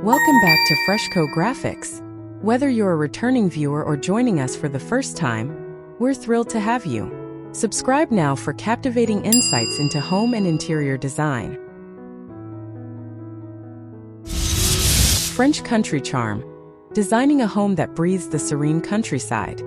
Welcome back to Freshco Graphics. Whether you're a returning viewer or joining us for the first time, we're thrilled to have you. Subscribe now for captivating insights into home and interior design. French country charm. Designing a home that breathes the serene countryside.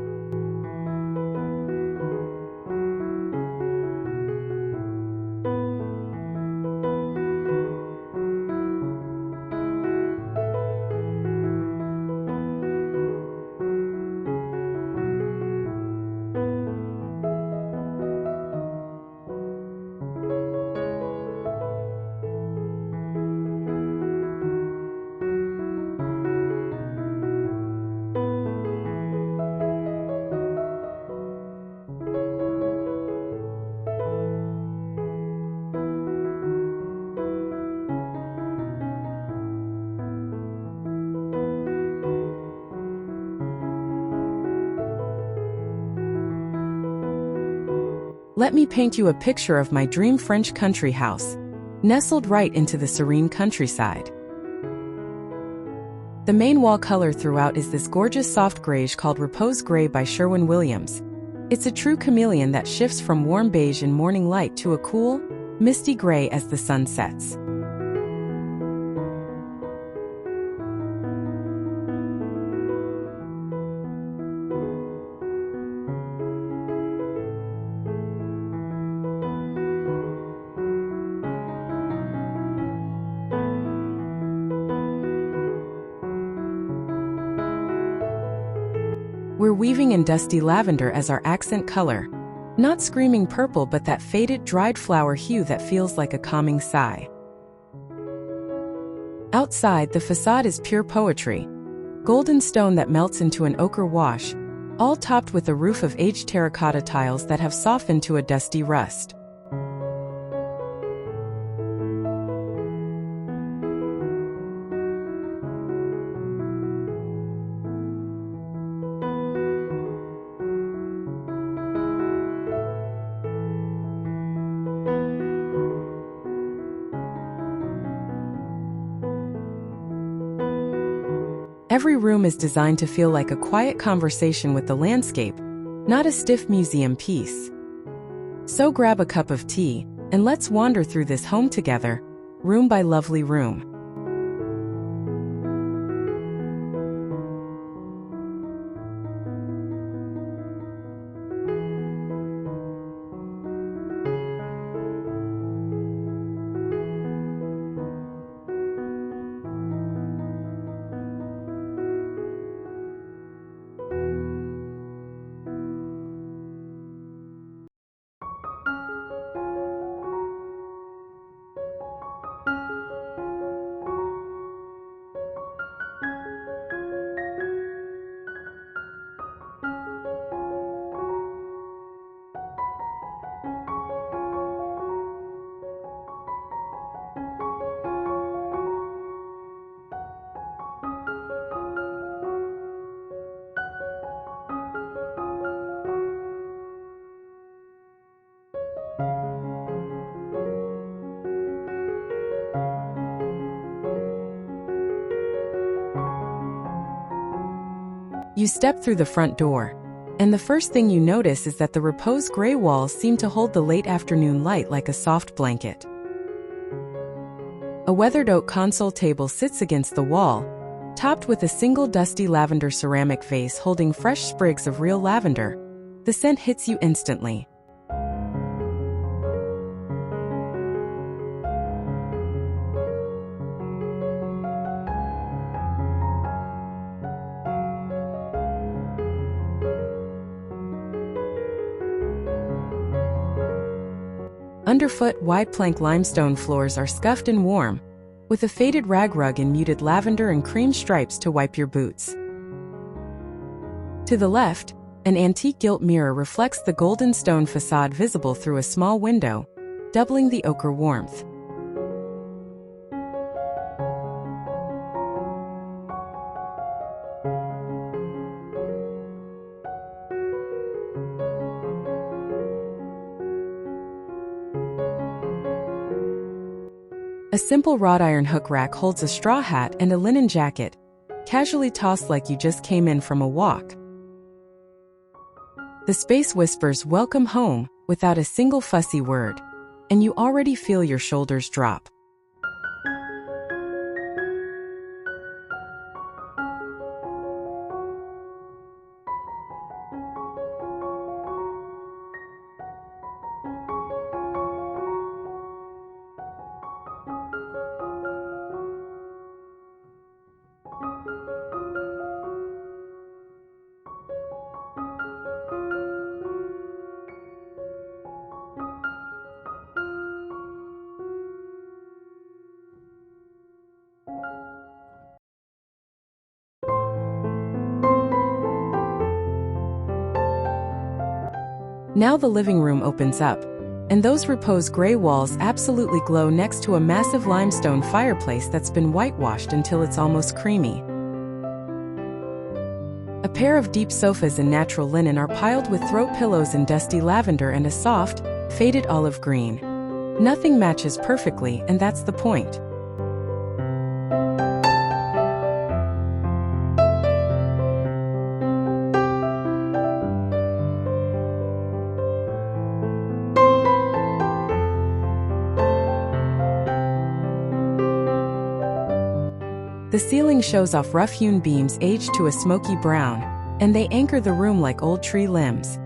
Let me paint you a picture of my dream French country house, nestled right into the serene countryside. The main wall color throughout is this gorgeous soft greige called Repose Gray by Sherwin-Williams. It's a true chameleon that shifts from warm beige in morning light to a cool, misty gray as the sun sets. We're weaving in dusty lavender as our accent color. Not screaming purple, but that faded, dried flower hue that feels like a calming sigh. Outside, the facade is pure poetry. Golden stone that melts into an ochre wash, all topped with a roof of aged terracotta tiles that have softened to a dusty rust. Every room is designed to feel like a quiet conversation with the landscape, not a stiff museum piece. So grab a cup of tea, and let's wander through this home together, room by lovely room. You step through the front door, and the first thing you notice is that the Repose Gray walls seem to hold the late afternoon light like a soft blanket. A weathered oak console table sits against the wall, topped with a single dusty lavender ceramic vase holding fresh sprigs of real lavender. The scent hits you instantly. Underfoot, wide plank limestone floors are scuffed and warm, with a faded rag rug in muted lavender and cream stripes to wipe your boots. To the left, an antique gilt mirror reflects the golden stone facade visible through a small window, doubling the ochre warmth. A A simple wrought iron hook rack holds a straw hat and a linen jacket, casually tossed like you just came in from a walk. The space whispers "Welcome home" without a single fussy word, and you already feel your shoulders drop. Now the living room opens up, and those Repose Gray walls absolutely glow next to a massive limestone fireplace that's been whitewashed until it's almost creamy. A pair of deep sofas in natural linen are piled with throat pillows in dusty lavender and a soft, faded olive green. Nothing matches perfectly, and that's the point. The ceiling shows off rough-hewn beams aged to a smoky brown, and they anchor the room like old tree limbs.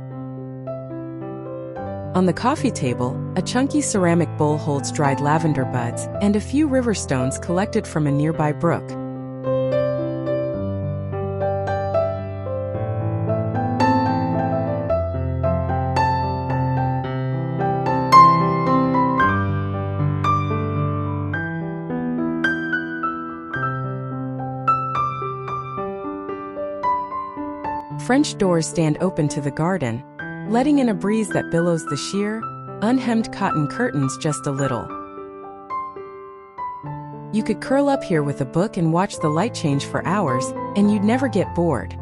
On the coffee table, a chunky ceramic bowl holds dried lavender buds and a few river stones collected from a nearby brook. French doors stand open to the garden, letting in a breeze that billows the sheer, unhemmed cotton curtains just a little. You could curl up here with a book and watch the light change for hours, and you'd never get bored.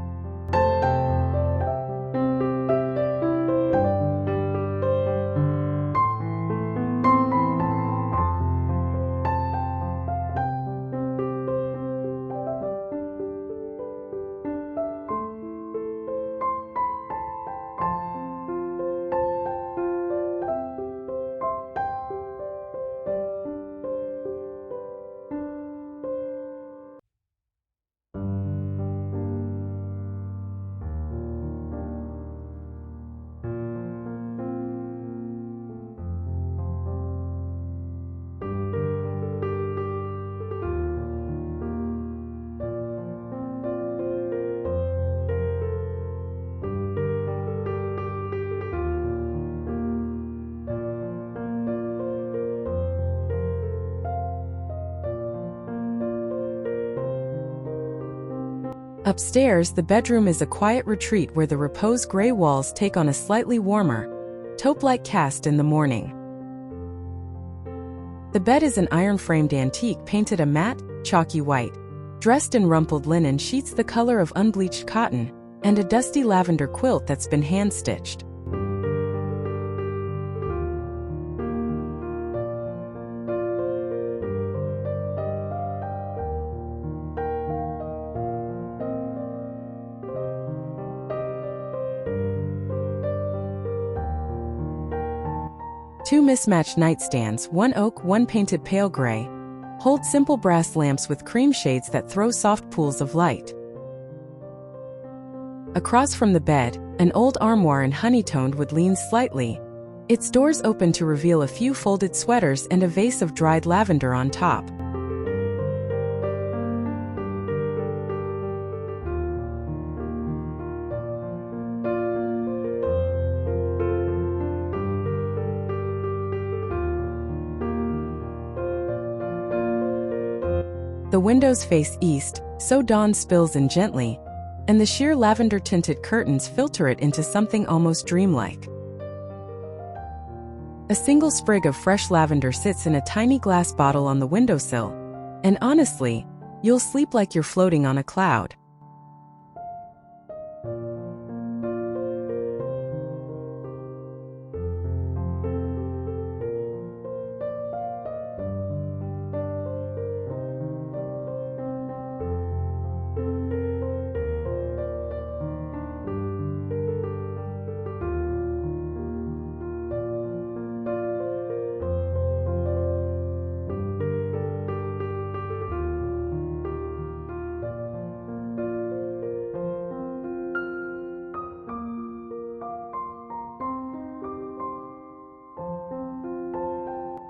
Upstairs, the bedroom is a quiet retreat where the Repose Gray walls take on a slightly warmer, taupe-like cast in the morning. The bed is an iron-framed antique painted a matte, chalky white, dressed in rumpled linen sheets the color of unbleached cotton, and a dusty lavender quilt that's been hand-stitched. Two mismatched nightstands, one oak, one painted pale gray, hold simple brass lamps with cream shades that throw soft pools of light. Across from the bed, an old armoire in honey-toned wood leans slightly, its doors open to reveal a few folded sweaters and a vase of dried lavender on top. The windows face east, so dawn spills in gently, and the sheer lavender-tinted curtains filter it into something almost dreamlike. A single sprig of fresh lavender sits in a tiny glass bottle on the windowsill, and honestly, you'll sleep like you're floating on a cloud.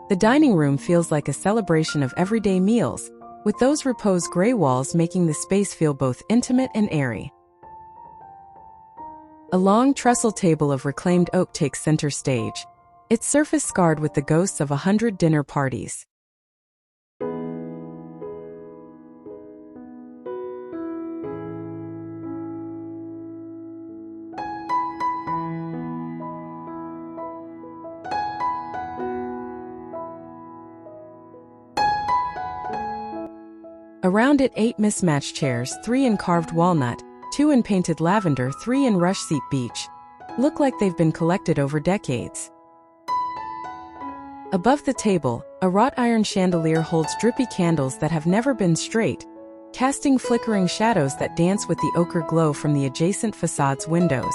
The dining room feels like a celebration of everyday meals, with those Repose Gray walls making the space feel both intimate and airy. A long trestle table of reclaimed oak takes center stage, its surface scarred with the ghosts of 100 dinner parties. Around it 8 mismatched chairs, 3 in carved walnut, 2 in painted lavender, 3 in rush seat beech, look like they've been collected over decades. Above the table, a wrought iron chandelier holds drippy candles that have never been straight, casting flickering shadows that dance with the ochre glow from the adjacent facade's windows.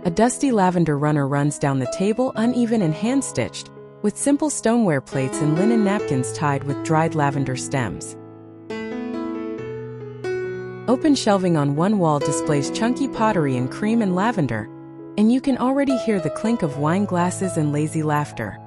A dusty lavender runner runs down the table, uneven and hand-stitched, with simple stoneware plates and linen napkins tied with dried lavender stems. Open shelving on one wall displays chunky pottery in cream and lavender, and you can already hear the clink of wine glasses and lazy laughter.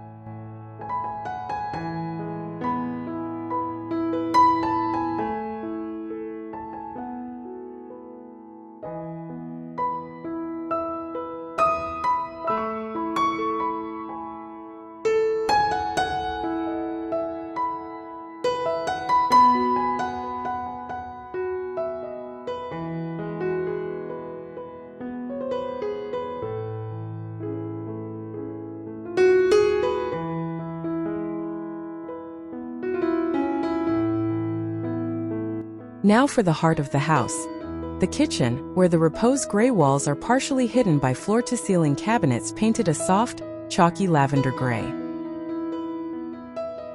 Now for the heart of the house, the kitchen, where the Repose Gray walls are partially hidden by floor-to-ceiling cabinets painted a soft, chalky lavender gray.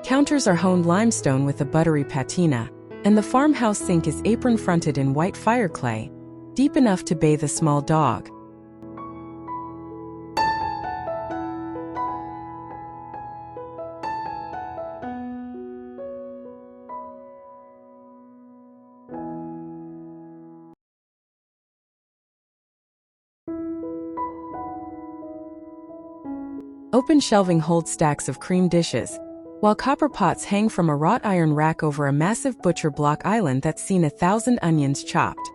Counters are honed limestone with a buttery patina, and the farmhouse sink is apron-fronted in white fire clay, deep enough to bathe a small dog. Open shelving holds stacks of cream dishes, while copper pots hang from a wrought iron rack over a massive butcher block island that's seen 1,000 onions chopped.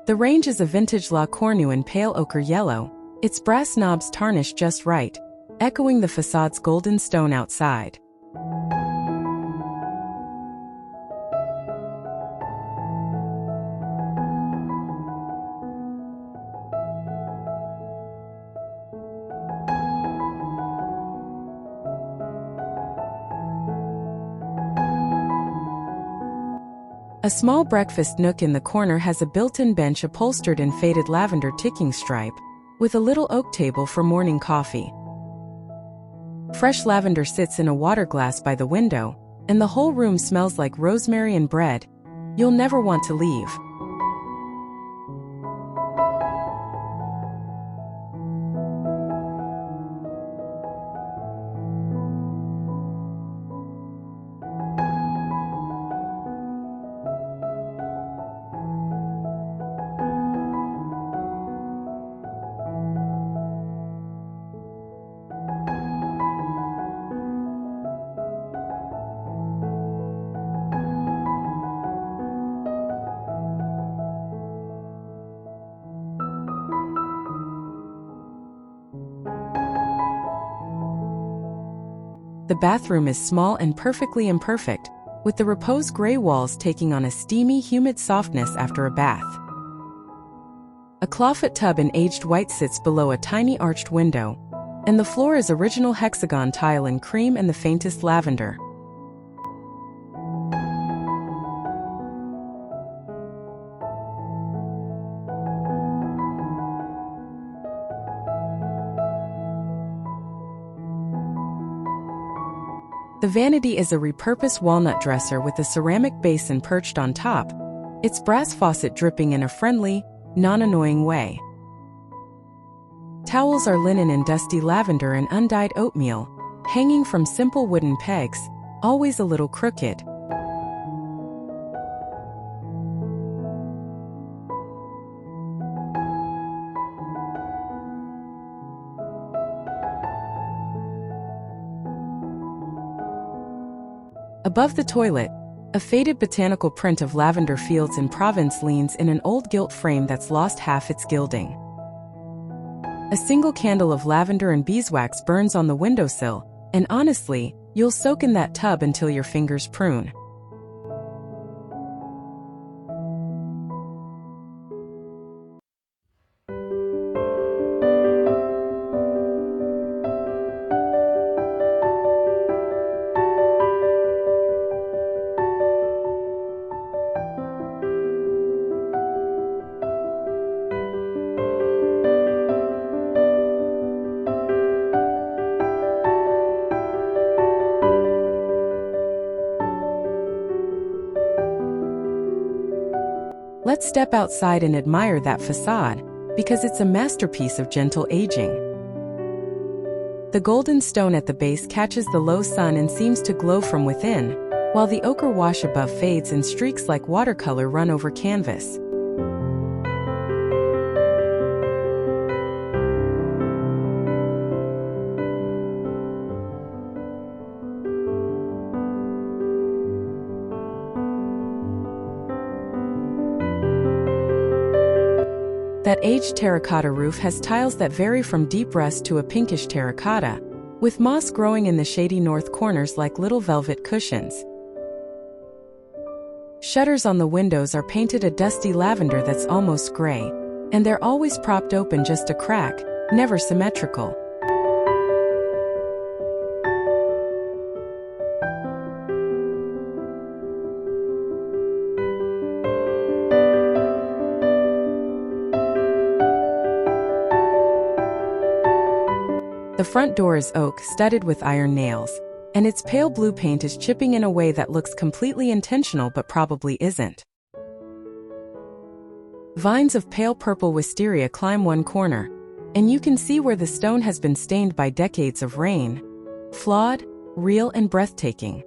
The range is a vintage La Cornue in pale ochre yellow, its brass knobs tarnished just right, echoing the facade's golden stone outside. A small breakfast nook in the corner has a built-in bench upholstered in faded lavender ticking stripe, with a little oak table for morning coffee. Fresh lavender sits in a water glass by the window, and the whole room smells like rosemary and bread. You'll never want to leave. The bathroom is small and perfectly imperfect, with the Repose Gray walls taking on a steamy, humid softness after a bath. A clawfoot tub in aged white sits below a tiny arched window, and the floor is original hexagon tile in cream and the faintest lavender. The vanity is a repurposed walnut dresser with a ceramic basin perched on top, its brass faucet dripping in a friendly, non-annoying way. Towels are linen in dusty lavender and undyed oatmeal, hanging from simple wooden pegs, always a little crooked. Above the toilet, a faded botanical print of lavender fields in Provence leans in an old gilt frame that's lost half its gilding. A single candle of lavender and beeswax burns on the windowsill, and honestly, you'll soak in that tub until your fingers prune. Let's step outside and admire that facade, because it's a masterpiece of gentle aging. The golden stone at the base catches the low sun and seems to glow from within, while the ochre wash above fades and streaks like watercolor run over canvas. That aged terracotta roof has tiles that vary from deep rust to a pinkish terracotta, with moss growing in the shady north corners like little velvet cushions. Shutters on the windows are painted a dusty lavender that's almost gray, and they're always propped open just a crack, never symmetrical. The front door is oak, studded with iron nails, and its pale blue paint is chipping in a way that looks completely intentional but probably isn't. Vines of pale purple wisteria climb one corner, and you can see where the stone has been stained by decades of rain. Flawed, real, and breathtaking.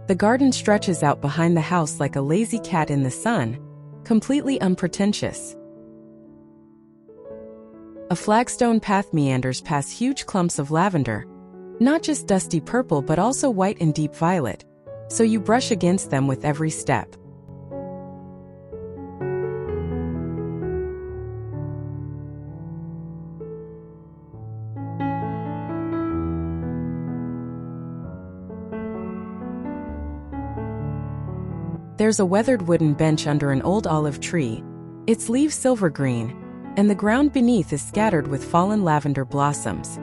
The garden stretches out behind the house like a lazy cat in the sun, completely unpretentious. A flagstone path meanders past huge clumps of lavender, not just dusty purple but also white and deep violet, so you brush against them with every step. There's a weathered wooden bench under an old olive tree, its leaves silver green, and the ground beneath is scattered with fallen lavender blossoms.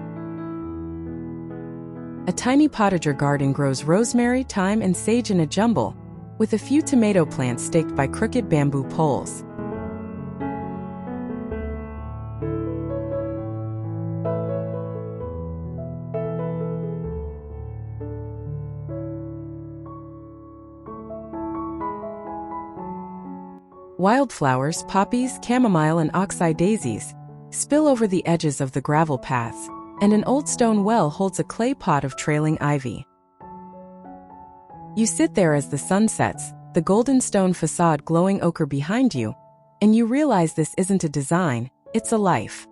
A tiny potager garden grows rosemary, thyme, and sage in a jumble, with a few tomato plants staked by crooked bamboo poles. Wildflowers, poppies, chamomile, and oxeye daisies spill over the edges of the gravel paths, and an old stone well holds a clay pot of trailing ivy. You sit there as the sun sets, the golden stone facade glowing ochre behind you, and you realize this isn't a design, it's a life.